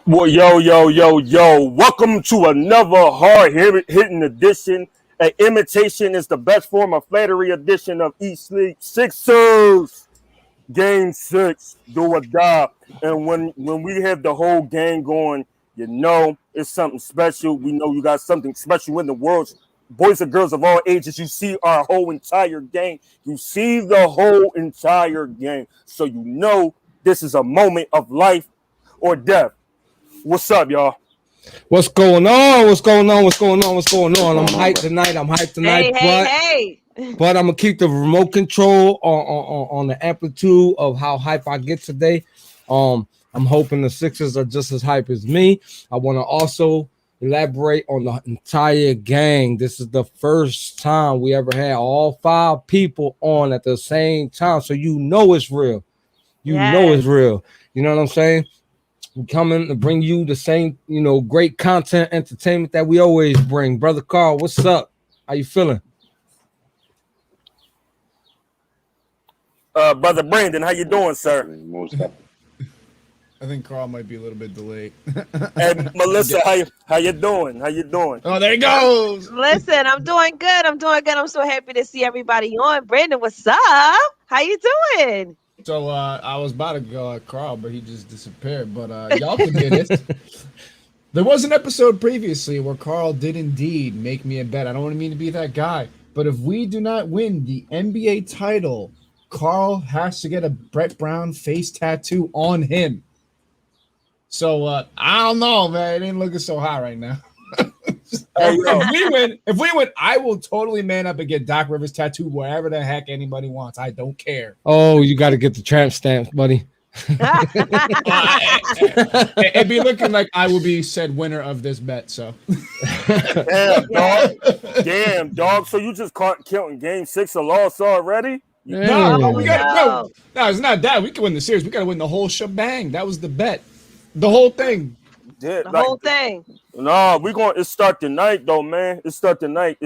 Well, yo. Welcome to another hitting edition. An imitation is the best form of flattery edition of East League Sixers. Game 6, do or die. And when we have the whole game going, you know it's something special. We know you got something special in the world. Boys and girls of all ages, you see our whole entire game. You see the whole entire game. So you know this is a moment of life or death. What's up, y'all? What's going on? What's going on? What's going on? What's going on? I'm hyped tonight. But I'm gonna keep the remote control on the amplitude of how hype I get today. I'm hoping the Sixers are just as hype as me. I want to also elaborate on the entire gang. This is the first time we ever had all 5 people on at the same time, so you know it's real. You know it's real. You know what I'm saying? We coming to bring you the same, great content, entertainment that we always bring. Brother Carl, what's up? How you feeling? Brother Brandon, how you doing, sir? I think Carl might be a little bit delayed. And Melissa, how you doing? How you doing? Oh, there he goes. Listen, I'm doing good. I'm so happy to see everybody on. Brandon, what's up? How you doing? So I was about to go at Carl, but he just disappeared. But y'all can get it. There was an episode previously where Carl did indeed make me a bet. I don't want to mean to be that guy, but if we do not win the NBA title, Carl has to get a Brett Brown face tattoo on him. So I don't know, man. It ain't looking so hot right now. If we win, I will totally man up and get Doc Rivers tattooed wherever the heck anybody wants. I don't care. Oh, you got to get the tramp stamps, buddy. It'd be looking like I will be said winner of this bet. So, damn dog. So you just caught counting game 6 a loss already? No, we got no. It's not that. We can win the series. We got to win the whole shebang. That was the bet. The whole thing. Yeah, the whole thing. No, it start tonight though, man. It start tonight.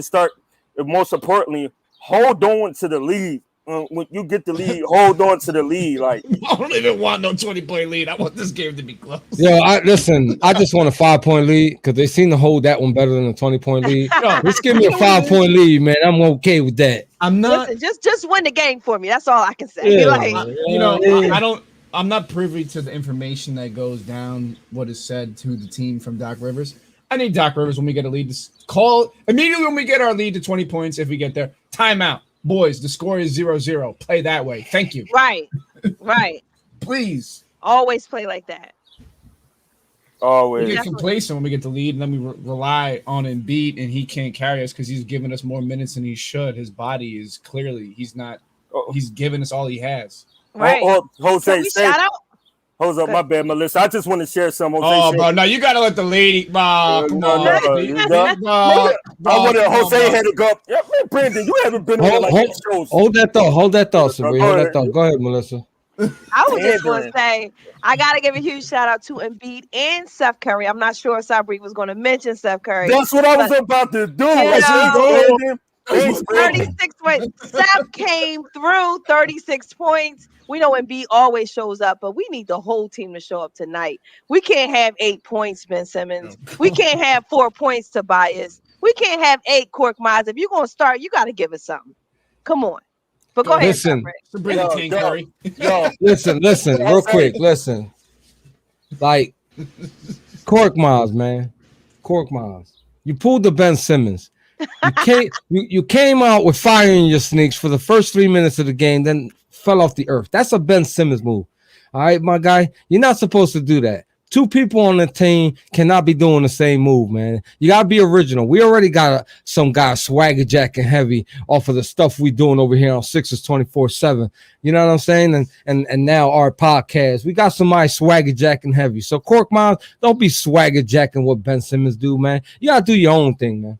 Most importantly, hold on to the lead. When you get the lead, hold on to the lead. Like I don't even want no 20-point lead. I want this game to be close. Yo, I just want a 5-point lead because they seem to hold that one better than a 20-point lead. Just give me a 5-point lead, man. I'm okay with that. I'm not. Listen, just win the game for me. That's all I can say. Yeah, I'm not privy to the information that goes down what is said to the team from Doc Rivers. I need Doc Rivers when we get a lead to call immediately when we get our lead to 20 points. If we get there, timeout. Boys, the score is 0-0. Play that way. Thank you. Right. Please. Always play like that. Always. We get complacent when we get the lead, and then we rely on Embiid, and he can't carry us because he's giving us more minutes than he should. His body is clearly he's not. He's giving us all he has. Right. Jose, shout out. Hold up, my bad, Melissa. I just want to share some. Jose bro, no, you gotta let the lady. Come on. I wanted Jose had to go. Yeah, man, Brandon, you haven't been on like shows. Hold that thought, Sabrina. Hold that thought. Go ahead, Melissa. I was just going to say, I got to give a huge shout out to Embiid and Steph Curry. I'm not sure if Sabri was going to mention Steph Curry. That's what I was about to do. 36 points. Steph came through 36 points. We know Embiid always shows up, but we need the whole team to show up tonight. We can't have 8 points, Ben Simmons. We can't have 4 points, Tobias. We can't have 8 Cork Miles. If you're going to start, you got to give us something. Come on. But go ahead. Listen, Curry. Listen, real quick. Listen. Like, Cork Miles, man. Cork Miles. You pulled the Ben Simmons. You came out with fire in your sneaks for the first 3 minutes of the game, then fell off the earth. That's a Ben Simmons move. All right, my guy. You're not supposed to do that. 2 people on the team cannot be doing the same move, man. You gotta be original. We already got some guy swagger jacking heavy off of the stuff we doing over here on Sixers 24/7. You know what I'm saying? And now our podcast, we got somebody swagger jacking heavy. So Cork Miles, don't be swagger jacking what Ben Simmons do, man. You gotta do your own thing, man.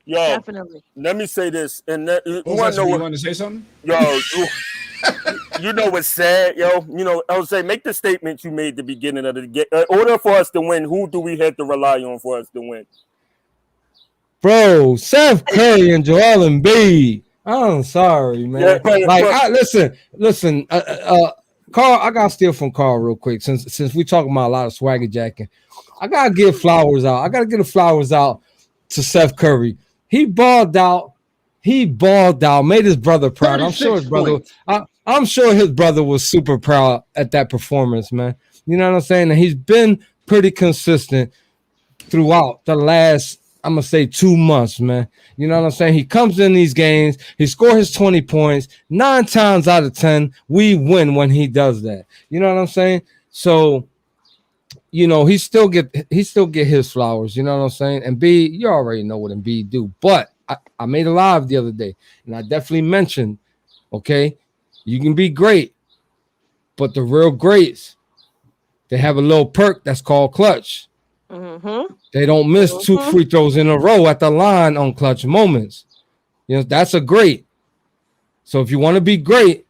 Yo, definitely. Let me say this, and you want to say something? Yo, you know what's sad, yo. I would say make the statement you made at the beginning of the game. In order for us to win, who do we have to rely on for us to win? Bro, Steph Curry and Joel Embiid. I'm sorry, man. Yeah, listen. Carl, I gotta steal from Carl real quick since we talking about a lot of swagger jacking. I gotta give flowers out. I gotta give the flowers out to Seth Curry. He balled out. He balled out. Made his brother proud. I'm sure his brother. I'm sure his brother was super proud at that performance, man. You know what I'm saying? And he's been pretty consistent throughout the last, I'm gonna say, 2 months, man. You know what I'm saying? He comes in these games, he scores his 20 points. 9 times out of 10, we win when he does that. You know what I'm saying? So, you know, he still get his flowers. You know what I'm saying? And B, you already know what Embiid do. But I made a live the other day, and I definitely mentioned, okay, you can be great, but the real greats, they have a little perk that's called clutch. Mm-hmm. They don't miss 2 free throws in a row at the line on clutch moments. You know, that's a great. So if you want to be great,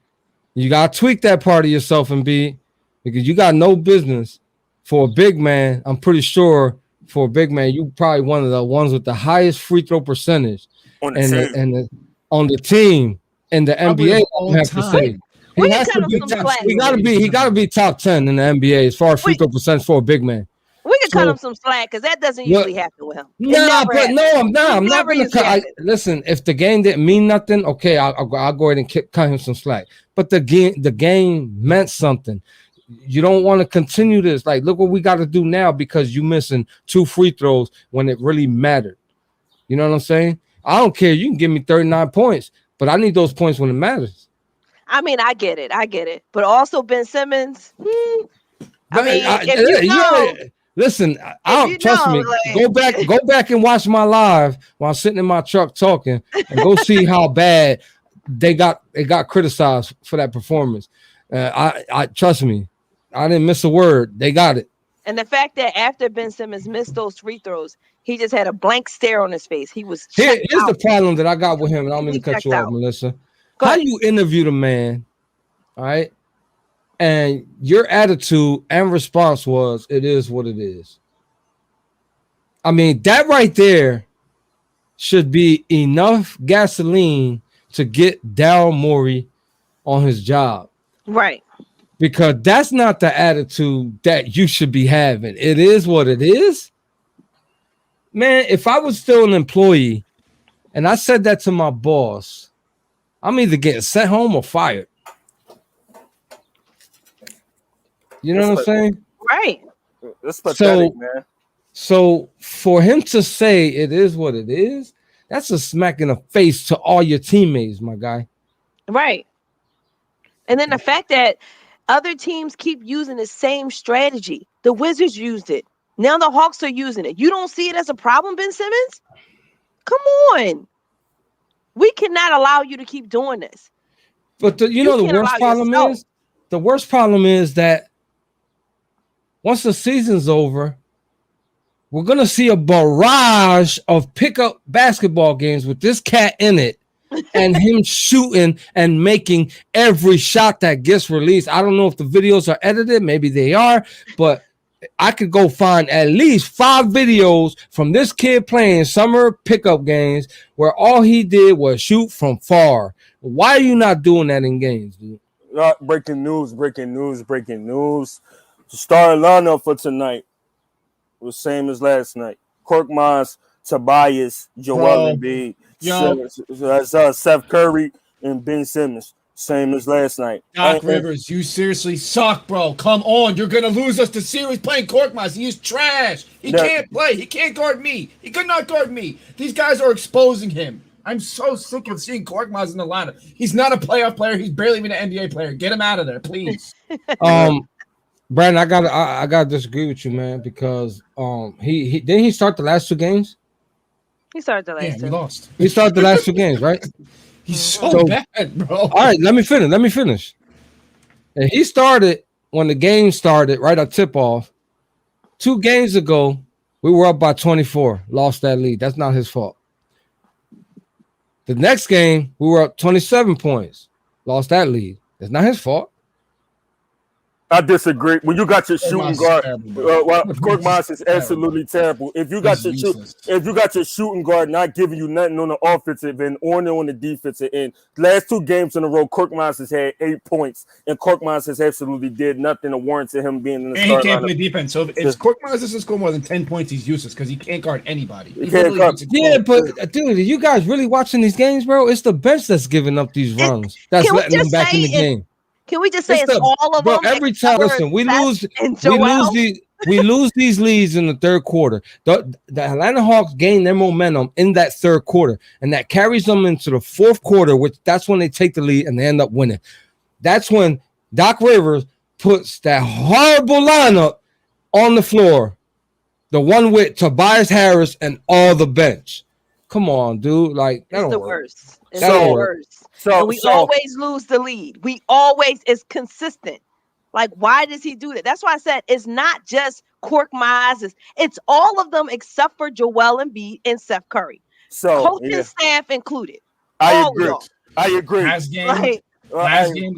you got to tweak that part of yourself and be, because you got no business for a big man. I'm pretty sure for a big man, you probably one of the ones with the highest free throw percentage on the team. On the team in the NBA. I have to say. He got to be top 10 in the NBA as far as free throw percentage for a big man. We can cut him some slack because that doesn't usually happen with him. I'm not going to cut. Listen, if the game didn't mean nothing, okay, I'll go ahead and cut him some slack. But the game meant something. You don't want to continue this. Like, look what we got to do now because you missing 2 free throws when it really mattered. You know what I'm saying? I don't care. You can give me 39 points, but I need those points when it matters. I mean, I get it. But also Ben Simmons. Listen, trust me. Like, go back and watch my live while I'm sitting in my truck talking, and go see how bad they got criticized for that performance. I trust me, I didn't miss a word. They got it. And the fact that after Ben Simmons missed those free throws, he just had a blank stare on his face. He was here's the problem that I got with him, and I don't mean to cut you off, Melissa. How you interview the man, all right? And your attitude and response was, it is what it is. I mean, that right there should be enough gasoline to get Daryl Morey on his job. Right. Because that's not the attitude that you should be having. It is what it is. Man, if I was still an employee and I said that to my boss, I'm either getting sent home or fired. You know what I'm saying? Right. That's pathetic, man. So for him to say it is what it is, that's a smack in the face to all your teammates, my guy. Right. And then the fact that other teams keep using the same strategy. The Wizards used it. Now the Hawks are using it. You don't see it as a problem, Ben Simmons? Come on. We cannot allow you to keep doing this. But the worst problem is that once the season's over, we're going to see a barrage of pickup basketball games with this cat in it and him shooting and making every shot that gets released. I don't know if the videos are edited. Maybe they are, but I could go find at least 5 videos from this kid playing summer pickup games where all he did was shoot from far. Why are you not doing that in games, dude? Breaking news. The starting lineup for tonight was same as last night. Korkmaz, Tobias, Joel Embiid, Seth Curry, and Ben Simmons. Same as last night. Doc Rivers, you seriously suck, bro. Come on. You're going to lose us the series playing Korkmaz. He is trash. He can't play. He can't guard me. He could not guard me. These guys are exposing him. I'm so sick of seeing Korkmaz in the lineup. He's not a playoff player. He's barely even an NBA player. Get him out of there, please. Brandon, I gotta disagree with you, man, because he didn't he start the last 2 games? He started the last 2. We lost. He started the last 2 games, right? He's so bad, bro. All right, let me finish. And he started when the game started, right at tip-off. 2 games ago, we were up by 24, lost that lead. That's not his fault. The next game, we were up 27 points, lost that lead. That's not his fault. I disagree. When you got your shooting guard, Korkmaz is terrible. absolutely terrible. If you got if you got your shooting guard not giving you nothing on the offensive end or on the defensive end, last 2 games in a row, Korkmaz has had 8 points, and Korkmaz has absolutely did nothing to warrant him being in the And start he can't lineup. play defense. So if Korkmaz doesn't score more than 10 points, he's useless because he can't guard anybody. Yeah, but dude, are you guys really watching these games, bro? It's the bench that's giving up these runs. That's letting them back in the game. Can we just say it's all of them? Every time, listen, we lose these leads in the third quarter. The Atlanta Hawks gain their momentum in that third quarter, and that carries them into the fourth quarter, which that's when they take the lead and they end up winning. That's when Doc Rivers puts that horrible lineup on the floor, the one with Tobias Harris and all the bench. Come on, dude. Like, it's the worst. It's the worst. And we always lose the lead. We always is consistent. Like, why does he do that? That's why I said it's not just Korkmaz. It's all of them except for Joel Embiid and Steph Curry. So coaching staff included. I agree. Last game,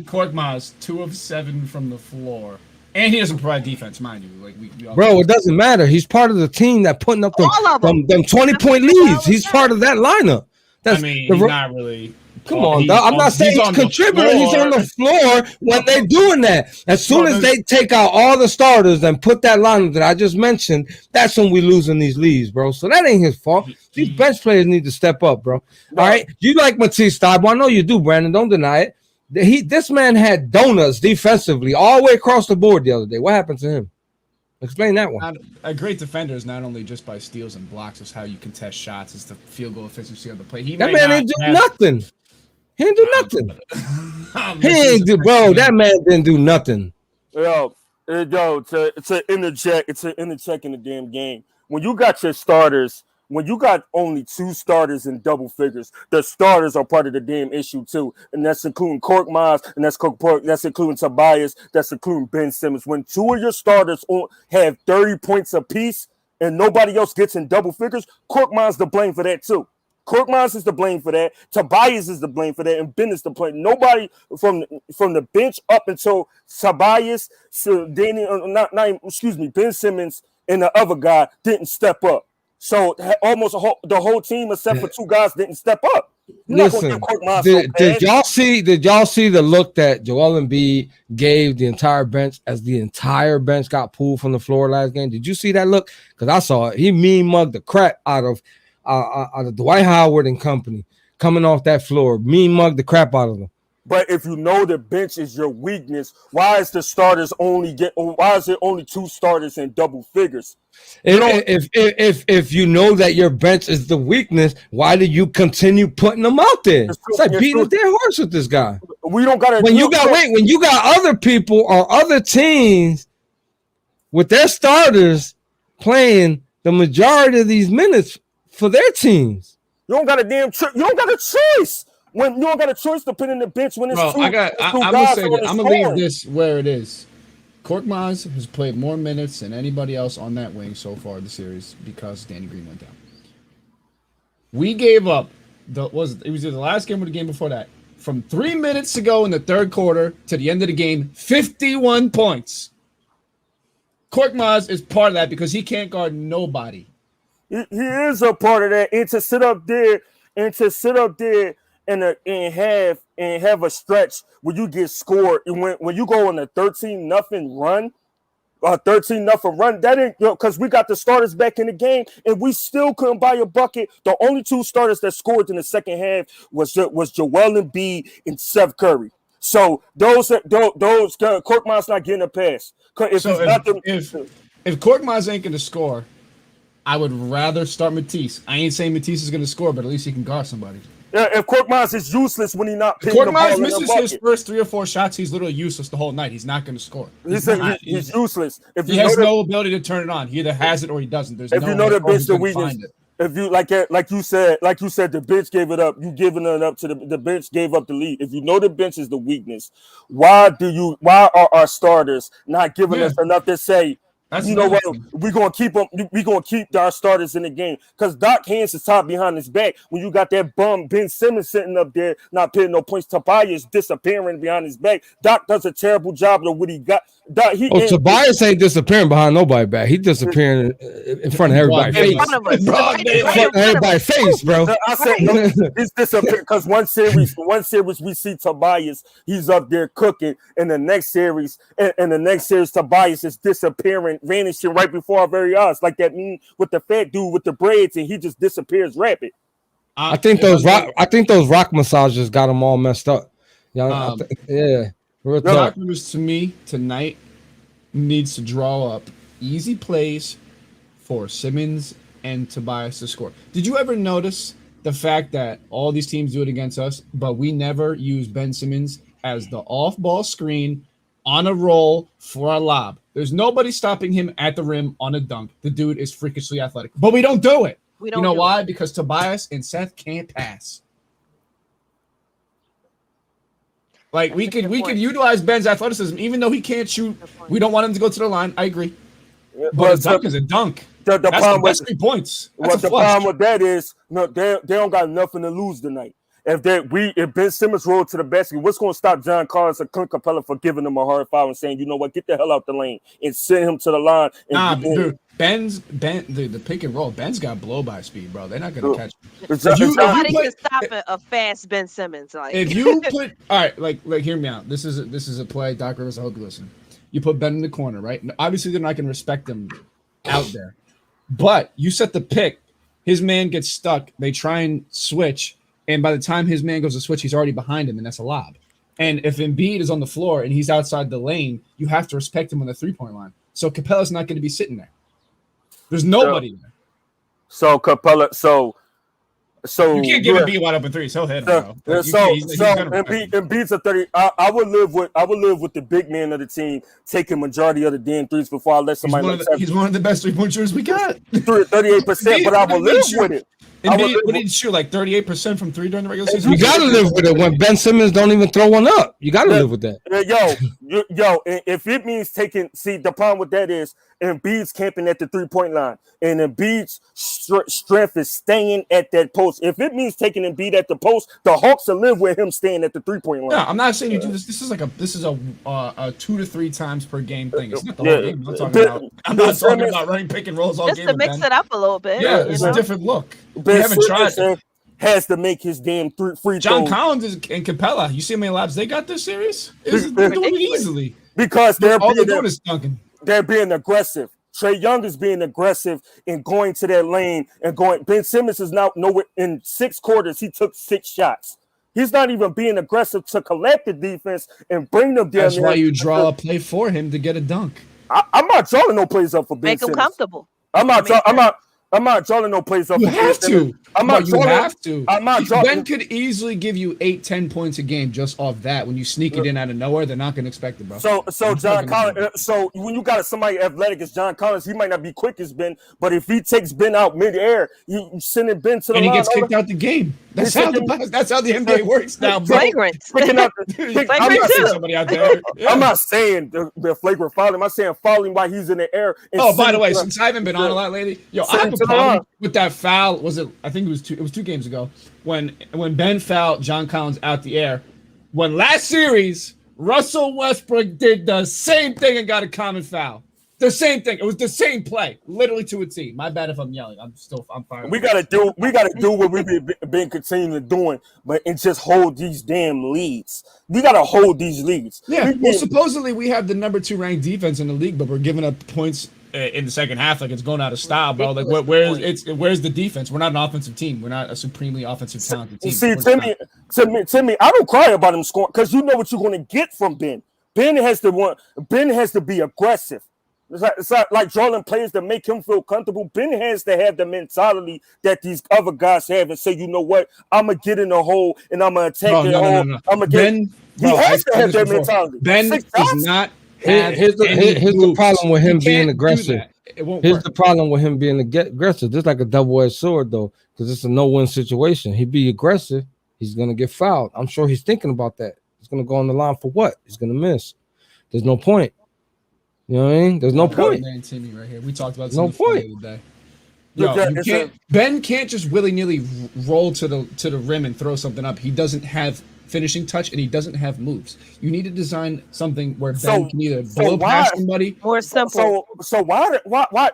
Korkmaz 2 of 7 from the floor. And he doesn't provide defense, mind you. Like bro, it doesn't matter. He's part of the team that putting up them 20-point leads. He's part of that lineup. He's not really. Come on, dog. I'm not saying he's contributing. He's on the floor when they're doing that. As soon as they take out all the starters and put that lineup that I just mentioned, that's when we losing these leads, bro. So that ain't his fault. These bench players need to step up, bro. All right, you like Matisse Thybulle. I know you do, Brandon. Don't deny it. This man had donuts defensively all the way across the board the other day. What happened to him? Explain that one. A great defender is not only just by steals and blocks, it's how you contest shots, it's the field goal efficiency of the play. That man didn't do nothing. He didn't do nothing. That man didn't do nothing. To interject in the damn game. When you got your starters, when you got only 2 starters in double figures, the starters are part of the damn issue too, and that's including Korkmaz, and that's including Tobias, that's including Ben Simmons. When 2 of your starters have 30 points apiece and nobody else gets in double figures, Korkmaz to blame for that too. Korkmaz is to blame for that. Tobias is to blame for that, and Ben is to blame. Nobody from the bench up until Tobias, Ben Simmons, and the other guy didn't step up. So almost the whole team, except for 2 guys, didn't step up. Listen, did y'all see the look that Joel Embiid gave the entire bench as the entire bench got pulled from the floor last game? Did you see that look? Because I saw it. He mean mugged the crap out of Dwight Howard and company coming off that floor. Mean mugged the crap out of them. But if you know the bench is your weakness, why is it only 2 starters in double figures? If you know that your bench is the weakness, why do you continue putting them out there? It's like beating a dead horse with this guy. We don't got when you got other people or other teams with their starters playing the majority of these minutes for their teams. You don't got a choice. When you don't got a choice to put in the bench when it's I'm gonna leave this where it is. Korkmaz has played more minutes than anybody else on that wing so far in the series because Danny Green went down. We gave up it was either the last game or the game before that. From 3 minutes to go in the third quarter to the end of the game, 51 points. Korkmaz is part of that because he can't guard nobody. He is a part of that, and to sit up there and have a stretch where you get scored when you go on a 13-0 run, that ain't because we got the starters back in the game and we still couldn't buy a bucket. The only 2 starters that scored in the second half was Joel Embiid and Steph Curry. So those Korkmaz not getting a pass. If Korkmaz ain't going to score, I would rather start Matisse. I ain't saying Matisse is going to score, but at least he can guard somebody. Yeah, if Korkmaz is useless when he's not pinning the ball in the bucket. Korkmaz misses his first 3 or 4 shots, he's literally useless the whole night. He's not going to score. He's useless. He has no ability to turn it on. He either has it or he doesn't. If you know the bench, the weakness. If you like you said, the bench gave it up. You giving it up to the bench gave up the lead. If you know the bench is the weakness, why are our starters not giving us enough to say, That's you know what? nothing. We're gonna keep them. We're gonna keep our starters in the game because Doc hands is tied behind his back. When you got that bum Ben Simmons sitting up there, not putting no points, Tobias disappearing behind his back. Doc does a terrible job of what he got. Doc, Tobias ain't disappearing behind nobody's back. He disappearing in front of everybody's In face. front of us. Broad Right day. in front In of everybody's us. face, bro. I said he's disappearing because one series we see Tobias, he's up there cooking, and the next series, Tobias is disappearing, vanishing right before our very eyes, like that meme with the fat dude with the braids, and he just disappears rapid. I think those rock massages got them all messed up. Yeah, yeah. Real Doc talk. Rivers to me tonight needs to draw up easy plays for Simmons and Tobias to score. Did you ever notice the fact that all these teams do it against us, but we never use Ben Simmons as the off-ball screen on a roll for a lob? There's nobody stopping him at the rim on a dunk. The dude is freakishly athletic, but we don't do it. We don't. You know do why? it. Because Tobias and Seth can't pass. Like we could utilize Ben's athleticism, even though he can't shoot. We don't want him to go to the line. I agree. But a dunk is a dunk. That's That's 3 points. That's the problem with that is they don't got nothing to lose tonight. If Ben Simmons rolled to the basket, what's going to stop John Collins or Clint Capella for giving him a hard foul and saying, you know what, get the hell out the lane and send him to the line? Dude, the pick and roll. Ben's got blow by speed, bro. They're not going to catch him. Nobody can stop a fast Ben Simmons. Like If you put all right, like hear me out. This is a play. Doc Rivers, I hope you listen. You put Ben in the corner, right? Obviously, they're not going to respect him out there, but you set the pick. His man gets stuck. They try and switch. And by the time his man goes to switch, he's already behind him, and that's a lob. And if Embiid is on the floor and he's outside the lane, you have to respect him on the three-point line. So Capella's not going to be sitting there. There's nobody there. So Capella, so you can't give Embiid wide open threes. He'll hit him, bro. Embiid's a 30. I would live with the big man of the team taking majority of the damn threes before I let somebody. He's one of the best three-point shooters we got. 38%, but I will live with it. Embiid didn't shoot like 38% from three during the regular season. You gotta live with it when Ben Simmons don't even throw one up. You gotta live with that. If it means the problem with that is Embiid's camping at the 3-point line, and Embiid's strength is staying at that post. If it means taking Embiid at the post, the Hawks will live with him staying at the 3-point line. No, I'm not saying you do this. This is a 2 to 3 times per game thing. It's not the whole game. I'm not talking about running pick and rolls all just game. to mix it up a little bit. Yeah, it's a different look. We haven't tried. Has to make his damn free throws. John Collins and Capella. You see how many labs they got this series? They're doing it easily because all they're doing is dunking. They're being aggressive. Trae Young is being aggressive and going to that lane and going. Ben Simmons is now nowhere in 6 quarters. He took 6 shots. He's not even being aggressive to collect the defense and bring them down. That's why you draw a play for him to get a dunk. I'm not drawing no plays up for Ben Simmons. Make him comfortable. I'm not drawing no plays up. You have to. You have to. I'm not drawing. Ben could easily give you 8-10 points a game just off that. When you sneak it in out of nowhere, they're not going to expect it, bro. So John Collins. So when you got somebody athletic as John Collins, he might not be quick as Ben, but if he takes Ben out midair, you sending Ben to the line. And he gets kicked out the game. That's how the NBA works now, bro. Flagrant. I'm not saying somebody out there. I'm not saying the flagrant fouling. I'm saying fouling while he's in the air. Oh, by the way, since I haven't been on a lot lately, I have a problem with that foul. I think it was 2 games ago when Ben fouled John Collins out the air. When last series, Russell Westbrook did the same thing and got a common foul. The same thing. It was the same play, literally to a T. My bad if I'm yelling. I'm fired. We gotta do what we've been continuing doing, and just hold these damn leads. We gotta hold these leads. Yeah. Supposedly we have the number 2 ranked defense in the league, but we're giving up points in the second half like it's going out of style, bro. Like where's the defense? We're not an offensive team. We're not a supremely offensive talented team. See, Timmy, I don't cry about him scoring because you know what you're going to get from Ben. Ben has to be aggressive. It's like drawing players to make him feel comfortable. Ben has to have the mentality that these other guys have and say, you know what, I'm going to get in the hole and I'm going to attack the hole. No. I'm going to get he has to have that mentality. Ben does not have here's the problem with him being aggressive. It won't Here's work. the problem with him being aggressive. This is like a double-edged sword, though, because it's a no-win situation. He be aggressive, he's going to get fouled. I'm sure he's thinking about that. He's going to go on the line for what? He's going to miss. There's no point. You know what I mean? There's no point. Man, Timmy, right here. We talked about this No on the phone point. the other day. Yeah, Yo, you can't. Ben can't just willy nilly roll to the rim and throw something up. He doesn't have finishing touch and he doesn't have moves. You need to design something where Ben can either blow past somebody. More simple. So why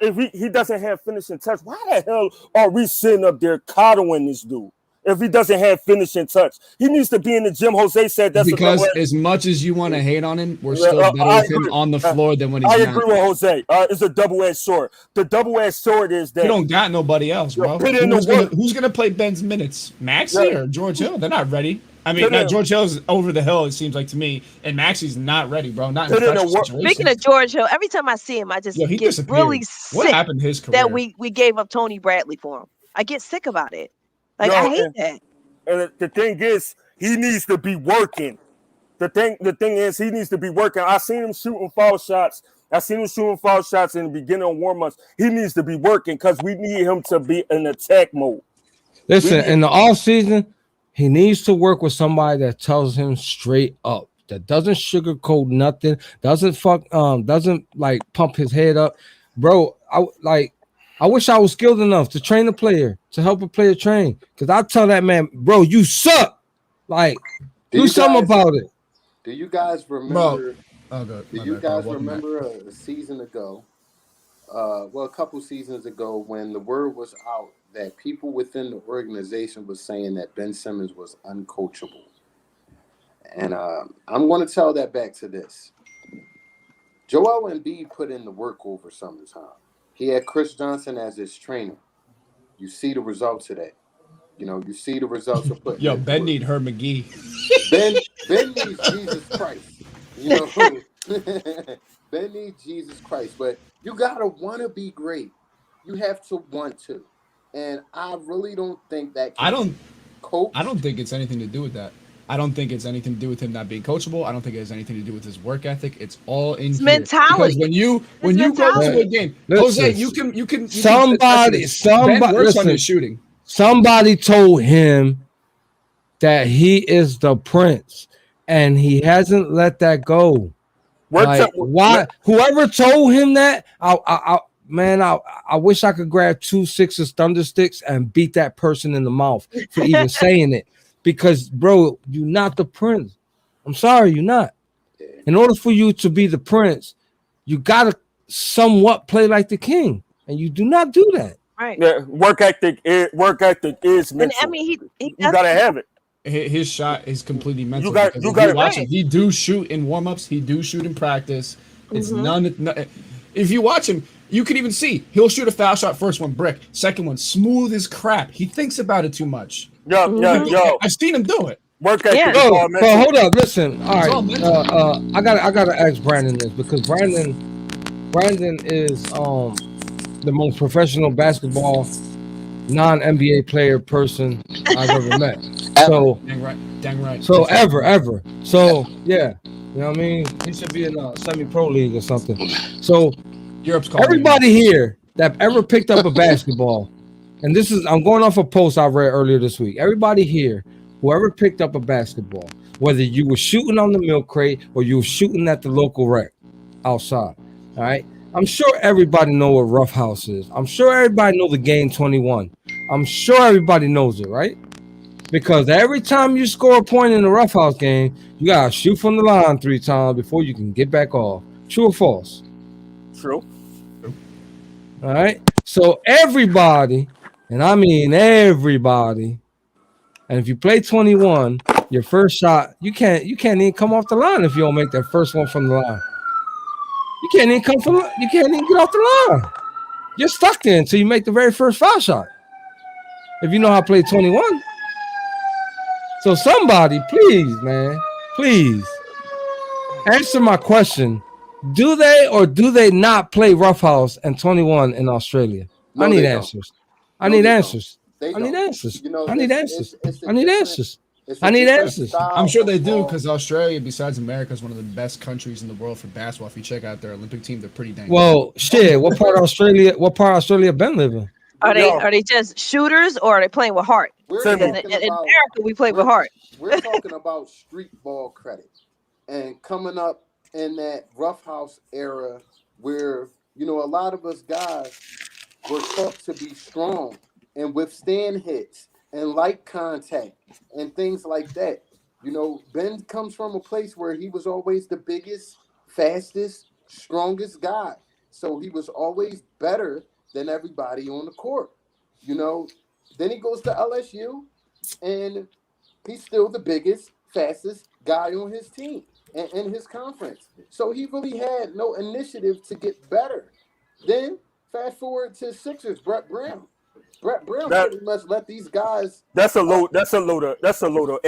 if he doesn't have finishing touch, why the hell are we sitting up there coddling this dude? If he doesn't have finishing touch, he needs to be in the gym. Jose said that's because as much as you want to hate on him, we're still better with him on the floor than when he's not. I agree with Jose. It's a double-edged sword. The double-edged sword is that you don't got nobody else, bro. Who's gonna play Ben's minutes? Maxey or George Hill? They're not ready. I mean, George Hill's over the hill, it seems like to me, and Maxey's not ready, bro. Not in Speaking of George Hill, every time I see him, I just get really sick. What happened to his career? That we gave up Tony Bradley for him. I get sick about it. Like I hate that. And the thing is, he needs to be working. The thing is, he needs to be working. I seen him shooting foul shots. I seen him shooting foul shots in the beginning of warm-ups. He needs to be working because we need him to be in attack mode. Listen, in the off season, he needs to work with somebody that tells him straight up, that doesn't sugarcoat nothing, doesn't like pump his head up, bro. I wish I was skilled enough to train a player, to help a player train. Because I tell that man, bro, you suck. Like, do something about it. Do you guys remember? Do you guys remember a season ago? A couple seasons ago, when the word was out that people within the organization was saying that Ben Simmons was uncoachable. And I'm going to tell that back to this. Joel Embiid put in the work over summertime. He had Chris Johnson as his trainer. You see the results of that. You see the results of putting. Yo, Ben need Herb McGee. Ben needs Jesus Christ. Ben needs Jesus Christ. But you gotta want to be great. You have to want to. And I really don't think that. I don't think it's anything to do with that. I don't think it's anything to do with him not being coachable. I don't think it has anything to do with his work ethic. It's all in here. Mentality. Because when you go to a game, Jose, you can somebody works on his shooting. Somebody told him that he is the prince, and he hasn't let that go. Why? Whoever told him that, I wish I could grab 2 6s thunder sticks and beat that person in the mouth for even saying it. Because, bro, you're not the prince. I'm sorry, you're not. In order for you to be the prince, you gotta somewhat play like the king, and you do not do that. Right. Yeah, work ethic is mental. And I mean, you gotta have it. His shot is completely mental. You got to watch him. He do shoot in warm-ups. He do shoot in practice. It's none. If you watch him, you can even see he'll shoot a foul shot. First one brick, second one smooth as crap. He thinks about it too much. Yo. I've seen him do it. Work ethic. Yeah. But hold up, listen. All right, I gotta ask Brandon this, because Brandon is the most professional basketball non-NBA player person I've ever met. So dang right. So ever. So yeah, you know what I mean. He should be in a semi-pro league or something. So Europe's everybody here that ever picked up a basketball, and I'm going off a post I read earlier this week. Everybody here, whoever picked up a basketball, whether you were shooting on the milk crate or you were shooting at the local rec outside, all right. I'm sure everybody know what Rough House is. I'm sure everybody know the game 21. I'm sure everybody knows it, right? Because every time you score a point in the Rough House game, you gotta shoot from the line 3 times before you can get back off. True or false? True. All right. So everybody, and I mean everybody, and if you play 21, your first shot, you can't even come off the line if you don't make that first one from the line. You can't even get off the line. You're stuck there until you make the very first foul shot. If you know how to play 21. So somebody, please, man, please answer my question. Do they or do they not play Rough House and 21 in Australia? No, I need answers. I need answers. I need answers. I need answers. I need answers. I need answers. I'm sure they do, because Australia, besides America, is one of the best countries in the world for basketball. If you check out their Olympic team, they're pretty dang well, shit. What part of Australia Ben living? Are they just shooters, or are they playing with heart? In America, we play with heart. We're talking about street ball credit, and coming up in that Rough House era where, you know, a lot of us guys were taught to be strong and withstand hits and light contact and things like that. You know, Ben comes from a place where he was always the biggest, fastest, strongest guy. So he was always better than everybody on the court. You know, then he goes to LSU and he's still the biggest, fastest guy on his team and in his conference. So he really had no initiative to get better. Then fast forward to Sixers, Brett Brown. Brett Brown That pretty much let these guys. that's a load. That's a loader. That's a loader.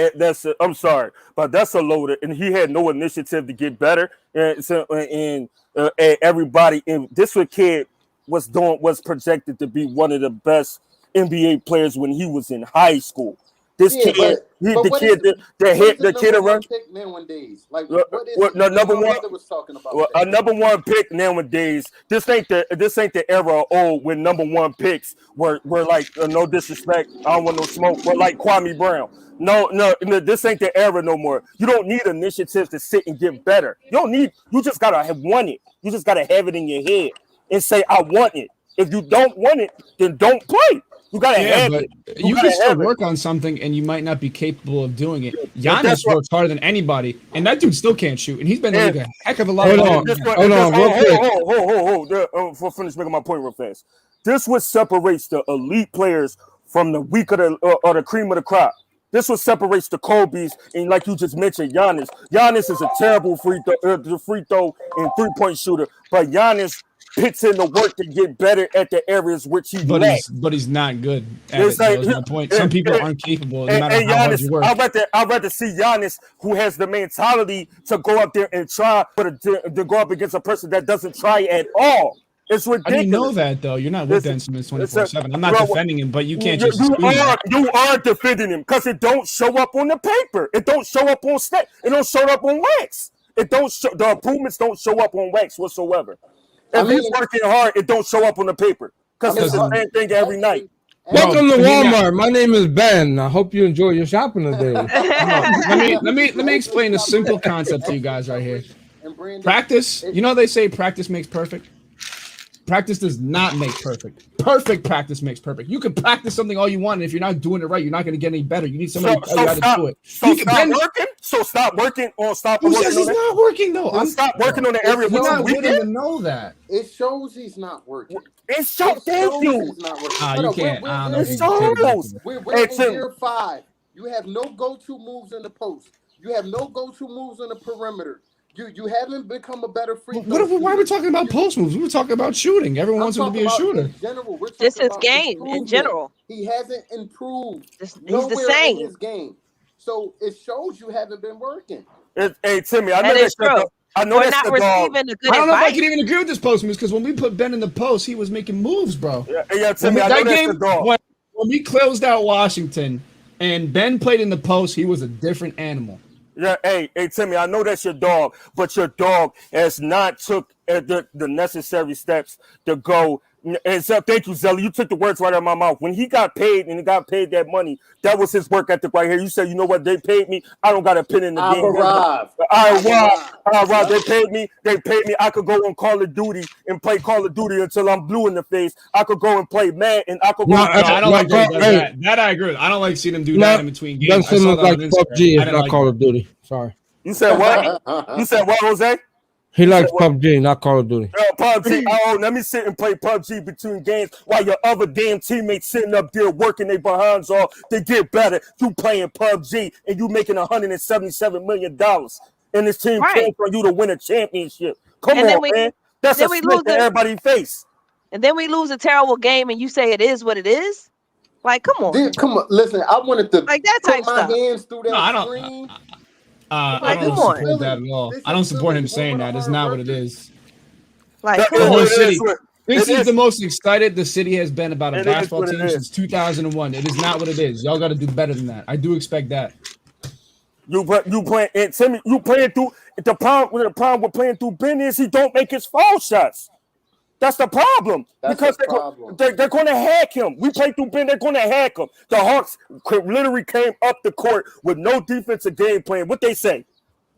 I'm sorry, but that's a loader, and he had no initiative to get better. And so, and everybody, and this kid was projected to be one of the best NBA players when he was in high school. This Yeah, kid, but the what kid, is the what is hit, the kid number one around. pick nowadays? Like What, what is what, it? no, number My one. brother was talking about Well, a that. number one pick nowadays. This ain't the era of old when number one picks were like no disrespect. I don't want no smoke, but like Kwame Brown. No, this ain't the era no more. You don't need initiatives to sit and get better. You don't need. You just gotta have want it. You just gotta have it in your head and say I want it. If you don't want it, then don't play. You gotta Yeah, have but it. you gotta can still have it. work on something, and you might not be capable of doing it. But that's Giannis what. works harder than anybody, and that dude still can't shoot, and he's been in the And league a heck of a lot Hold longer on. than This that. one, Hold on, real quick. Before I finish making my point real fast. This what separates the elite players from the weak of or the cream of the crop. This what separates the Kobe's and like you just mentioned, Giannis. Giannis is a terrible free throw and 3-point shooter, but Giannis puts in the work to get better at the areas which he But lacks. he's not good at It's it. That like was my point. Some people aren't capable, no matter and how hard Giannis, you work. I'd rather see Giannis who has the mentality to go up there and try, but to go up against a person that doesn't try at all. It's How do you know ridiculous. that though? You're not with Listen, Ben Simmons listen, 24/7. I'm not bro, defending him, but you can't you, just assume that. you are defending him because it don't show up on the paper. It don't show up on stat. It don't show up on wax. It don't show the improvements don't show up on wax whatsoever. I If mean, he's working hard, it don't show up on the paper because it's the same thing every night. Welcome to Bro, hear me out. Walmart. My name is Ben. I hope you enjoy your shopping today. Let me explain a simple concept to you guys right here. And Brandon, Practice. You know they say practice makes perfect. Practice does not make perfect. Perfect practice makes perfect. You can practice something all you want, and if you're not doing it right, you're not going to get any better. You need somebody to tell you how to do it. So stop working Who says working he's on that. not working though? Well, stop working on the area You're which not is with him weak. to know that. it shows he's not working. It's so It thank shows you. he's not working. Ah, Hold you on, can't. I don't know if It's you can take that. so We're It's in in- year 5. You have no go-to moves in the post. You have no go-to moves in the perimeter. You haven't become a better free throw Why are we shooter. talking about post moves? We were talking about shooting. Everyone I'm wants him to talking be a about shooter. in general. We're Just talking his about game in improvement. general. He hasn't improved He's the nowhere same. in his game. So it shows you haven't been working. Hey Timmy, I know That is that's true. I know Or that's not the dog. receiving the good I don't know if I advice. can even agree with this post moves because when we put Ben in the post, he was making moves, bro. Yeah, Timmy, I know That that's game, the dog. when we closed out Washington and Ben played in the post, he was a different animal. Yeah, hey, Timmy, I know that's your dog, but your dog has not took the necessary steps to go. And so, thank you, Zelly. You took the words right out of my mouth. When he got paid and he got paid that money, that was his work ethic right here. You said, you know what? They paid me. I don't got to pin in the I've game. arrived. I arrived. They paid me. They paid me. I could go on Call of Duty and play Call of Duty until I'm blue in the face. I could go and play Madden, and I could go. No, No, I don't like no, that. He does hey. that. That I agree with. I don't like seeing him do No, that in between Ben games. I saw Simmons that like on Instagram. PUBG. I It's didn't not like Call that. of Duty. Sorry. You said what? You said what, Jose? He likes PUBG, not Call of Duty. PUBG. Oh, let me sit and play PUBG between games while your other damn teammates sitting up there working their behinds off to get better. You playing PUBG and you making $177 million, and this team Right. came for you to win a championship. Come And then on, man. That's then a we slip lose to it. everybody's face. And then we lose a terrible game and you say it is what it is? Like, come on. Dude, come on, listen. I wanted to Like that put type my stuff. hands through that No, I don't. screen. I Like, don't come on. support that at all. This I don't is support him Philly, saying home of that. It's the not hard what it workers. is. Like, That- come The it whole on. is city. what- This it is is. the most excited the city has been about a It is basketball what it team is. since 2001. It is not what it is. Y'all got to do better than that. I do expect that. You playing, and Timmy, you playing through the problem with playing through Ben is he don't make his foul shots. That's the problem. That's because the problem. they're going to hack him. We play through Ben, they're going to hack him. The Hawks literally came up the court with no defensive game plan. What they say?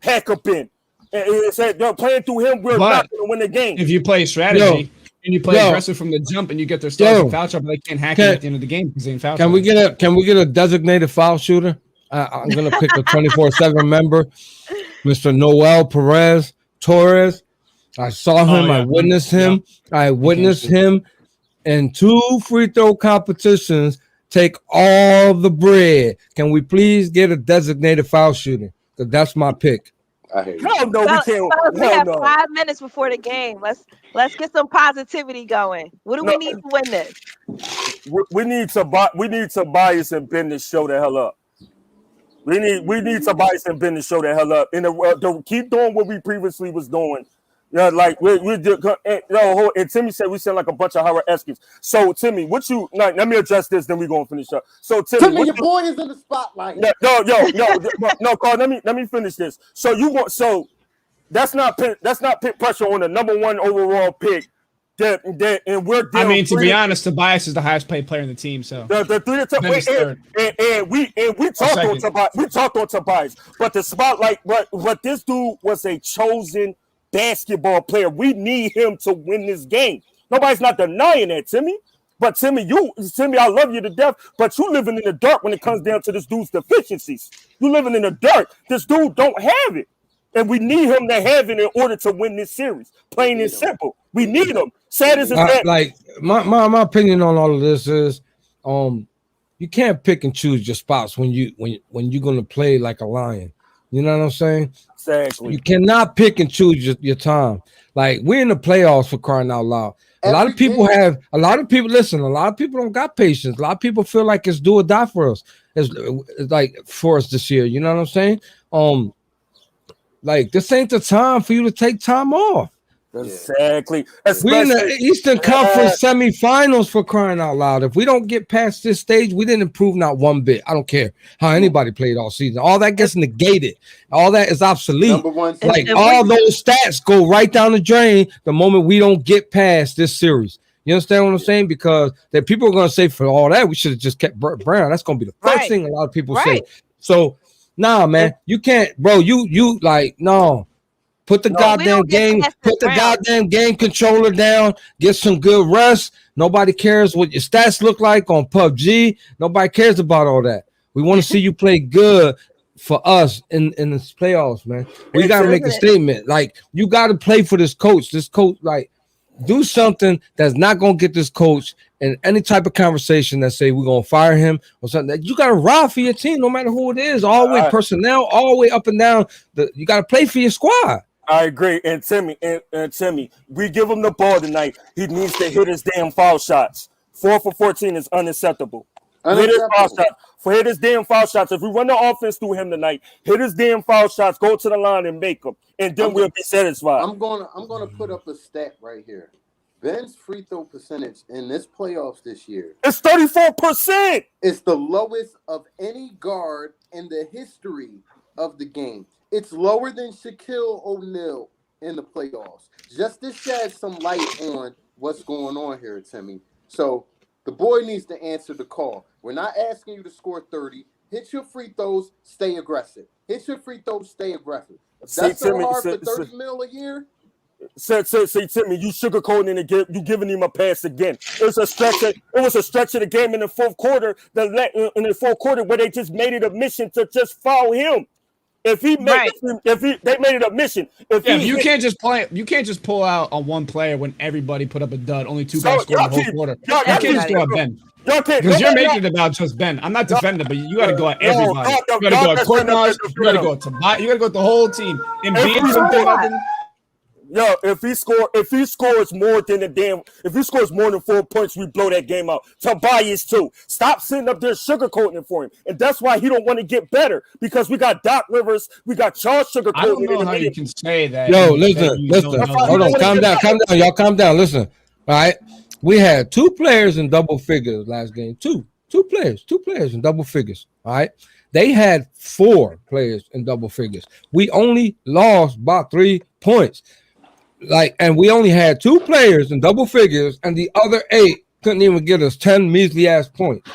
Hack up Ben. And said they're playing through him. We're not going to win the game. If you play strategy and you play aggressive from the jump and you get their stars in foul trouble, they can't hack you at the end of the game because they ain't foul trouble. Can we get a designated foul shooter? I'm gonna pick a 24/7 member, Mr. Noel Perez Torres. I saw him. I witnessed him. I witnessed him in 2 free throw competitions take all the bread. Can we please get a designated foul shooter? Because that's my pick. I hate No, we can't. We have 5 minutes before the game. Let's get some positivity going. What do we need to win this? We need Tobias and Ben to show the hell up. We need Tobias and Ben to show the hell up. And to keep doing what we previously was doing. Yeah, like we did. And Timmy said we sound like a bunch of horror Eskies. So Timmy, let me address this, then we're gonna finish up. So Timmy, your boy is in the spotlight. No, Carl. Let me finish this. So that's not pick pressure on the number 1 overall pick. And we're. I mean, to be honest, Tobias is the highest paid player in the team. So the 3 to we talked on Tobias, but the spotlight. But this dude was a chosen basketball player. We need him to win this game. Nobody's not denying that, Timmy. But Timmy, I love you to death, but you living in the dark when it comes down to this dude's deficiencies. You living in the dark. This dude don't have it. And we need him to have it in order to win this series. Plain and simple. We need him. Sad as that. Like my opinion on all of this is you can't pick and choose your spots when you're gonna play like a lion. You know what I'm saying? Exactly. You cannot pick and choose your time. Like we're in the playoffs, for crying out loud. A lot of people don't got patience. A lot of people feel like it's do or die for us. It's like for us this year. You know what I'm saying? Like this ain't the time for you to take time off. Exactly. We're in the Eastern Conference semifinals, for crying out loud. If we don't get past this stage, we didn't improve not one bit. I don't care how anybody played all season. All that gets negated. All that is obsolete. Like all those stats go right down the drain the moment we don't get past this series. You understand what I'm saying? Because that people are going to say for all that, we should have just kept Brown. That's going to be the first thing a lot of people say. So, nah, man, you can't, bro. You like, no. Put the goddamn game controller down. Get some good rest. Nobody cares what your stats look like on PUBG. Nobody cares about all that. We want to see you play good for us in this playoffs, man. We got to make a statement. Like, you got to play for this coach. This coach, like, do something that's not going to get this coach in any type of conversation that say we're going to fire him or something. You got to ride for your team no matter who it is. All the way personnel, all the way up and down. You got to play for your squad. I agree. And Timmy, we give him the ball tonight. He needs to hit his damn foul shots. 4 for 14 is unacceptable. Hit his damn foul shots. If we run the offense through him tonight, hit his damn foul shots, go to the line and make them. And then we'll be satisfied. I'm gonna put up a stat right here. Ben's free throw percentage in this playoffs this year. It's 34%. It's the lowest of any guard in the history of the game. It's lower than Shaquille O'Neal in the playoffs. Just to shed some light on what's going on here, Timmy. So the boy needs to answer the call. We're not asking you to score 30. Hit your free throws, stay aggressive. Hit your free throws, stay aggressive. If that's so hard for 30 mil a year. Say, Timmy, you sugarcoating it. You giving him a pass again. It was a stretch of the game in the fourth quarter. Where they just made it a mission to just foul him. They made it a mission. You can't just pull out on one player when everybody put up a dud. Only 2 guys scored the whole quarter. You can't just throw out Ben. Because you're making it about just Ben. I'm not defending, but you got to go at everybody. You got to go at Korkmaz. You got to go at Tobias. You got to go at the whole team. And if he scores more than 4 points, we blow that game out. Tobias too. Stop sitting up there sugarcoating it for him, and that's why he don't want to get better because we got Doc Rivers, we got Charles sugarcoating. I don't know how you can say that. Yo, listen. Hold on, calm down, y'all, calm down. Listen, all right. We had 2 players in double figures last game. Two players in double figures. All right. They had 4 players in double figures. We only lost by 3 points. And we only had 2 players in double figures, and the other 8 couldn't even get us 10 measly ass points.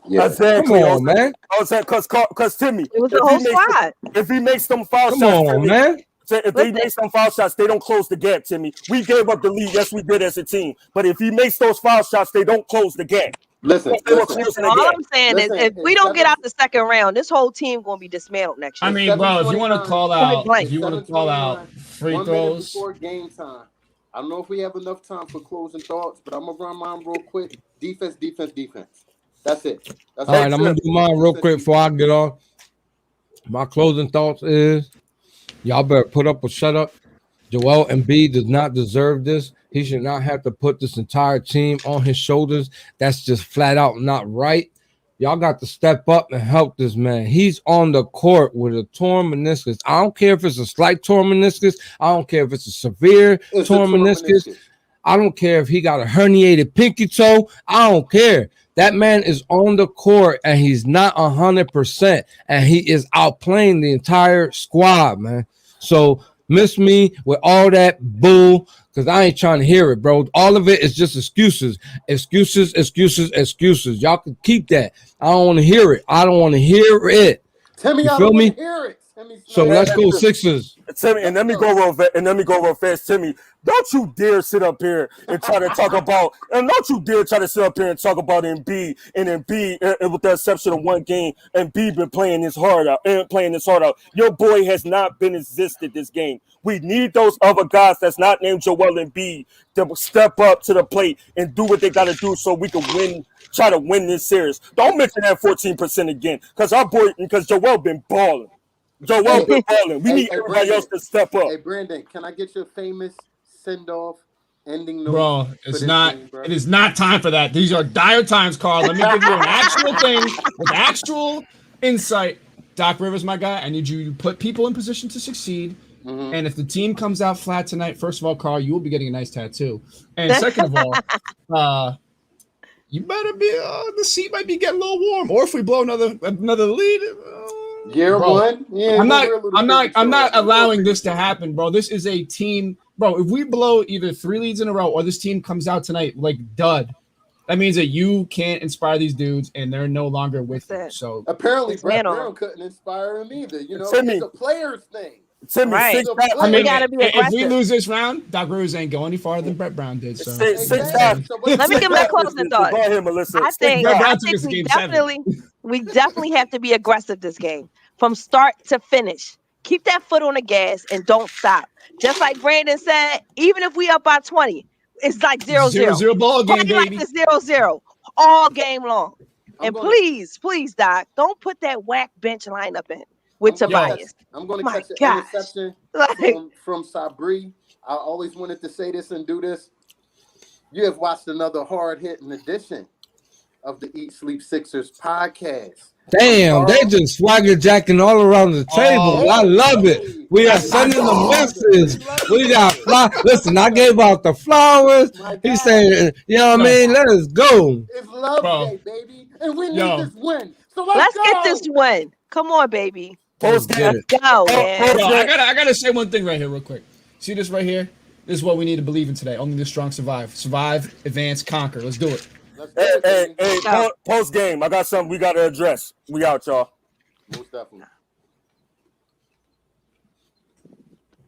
Yeah, exactly. Come on, man. Because Timmy, it was the whole squad. If he makes them foul shots, come on, man. If they make some foul shots, they don't close the gap, Timmy. We gave up the lead. Yes, we did as a team. But if he makes those foul shots, they don't close the gap. Listen, all I'm saying is if we don't get out the second round, this whole team going to be dismantled next year. I mean, bro, if you want to call out, free 1 minute throws before game time. I don't know if we have enough time for closing thoughts, but I'm gonna run mine real quick. Defense. That's it. All right, I'm gonna do mine real quick before I get off. My closing thoughts is y'all better put up or shut up. Joel Embiid does not deserve this. He should not have to put this entire team on his shoulders. That's just flat out not right. Y'all got to step up and help this man. He's on the court with a torn meniscus. I don't care if it's a slight torn meniscus. I don't care if it's a severe torn meniscus. I don't care if he got a herniated pinky toe. I don't care. That man is on the court and he's not 100%, and he is outplaying the entire squad, man. So miss me with all that bull, because I ain't trying to hear it, bro. All of it is just excuses. Y'all can keep that. I don't want to hear it. I don't want to hear it. Timmy, you I feel don't me? want to hear it. So let's go Sixers. Timmy, and let me go real fast. Timmy, don't you dare sit up here and try to talk about, and don't you dare try to sit up here and talk about Embiid, and with the exception of one game, Embiid been playing his heart out. Your boy has not been existed this game. We need those other guys that's not named Joel Embiid to step up to the plate and do what they got to do so we can win. Try to win this series. Don't mention that 14% again, because Joel been balling. Joel been balling. We need everybody else to step up. Hey, Brandon, can I get your famous send-off ending note? Bro, it's not. It is not time for that. These are dire times, Carl. Let me give you an actual thing with actual insight. Doc Rivers, my guy, I need you to put people in position to succeed. Mm-hmm. And if the team comes out flat tonight, first of all, Carl, you will be getting a nice tattoo. And second of all, you better be. The seat might be getting a little warm. Or if we blow another lead. Year one, yeah. I'm not allowing this to happen, bro. This is a team, bro. If we blow either 3 leads in a row or this team comes out tonight like dud, that means that you can't inspire these dudes and they're no longer with you. So apparently, Brett Brown couldn't inspire him either. You know, it's a player's thing. Right. I mean, we gotta be aggressive. If we lose this round, Doc Rivers ain't go any farther than Brett Brown did. So let me get my closing thoughts. Go ahead, Melissa. I think we definitely have to be aggressive this game from start to finish. Keep that foot on the gas and don't stop. Just like Brandon said, even if we up by 20, it's like 0-0. 0-0 ball game, baby. Like it's 0-0 all game long. Please, Doc, don't put that whack bench lineup in with Tobias. I'm going to catch an interception from Sabri. I always wanted to say this and do this. You have watched another hard-hitting edition of the Eat Sleep Sixers podcast. Damn, they just swagger jacking all around the table. I love it. We are sending the message. We got listen, I gave out the flowers. He said, you know what I mean? Let us go. It's love day, baby. And we need this win. So let's get this win. Come on, baby. Let's go, man. Bro, I gotta say one thing right here, real quick. See this right here? This is what we need to believe in today. Only the strong survive. Survive, advance, conquer. Let's do it. Hey, post game. I got something we got to address. We out, y'all. Most definitely.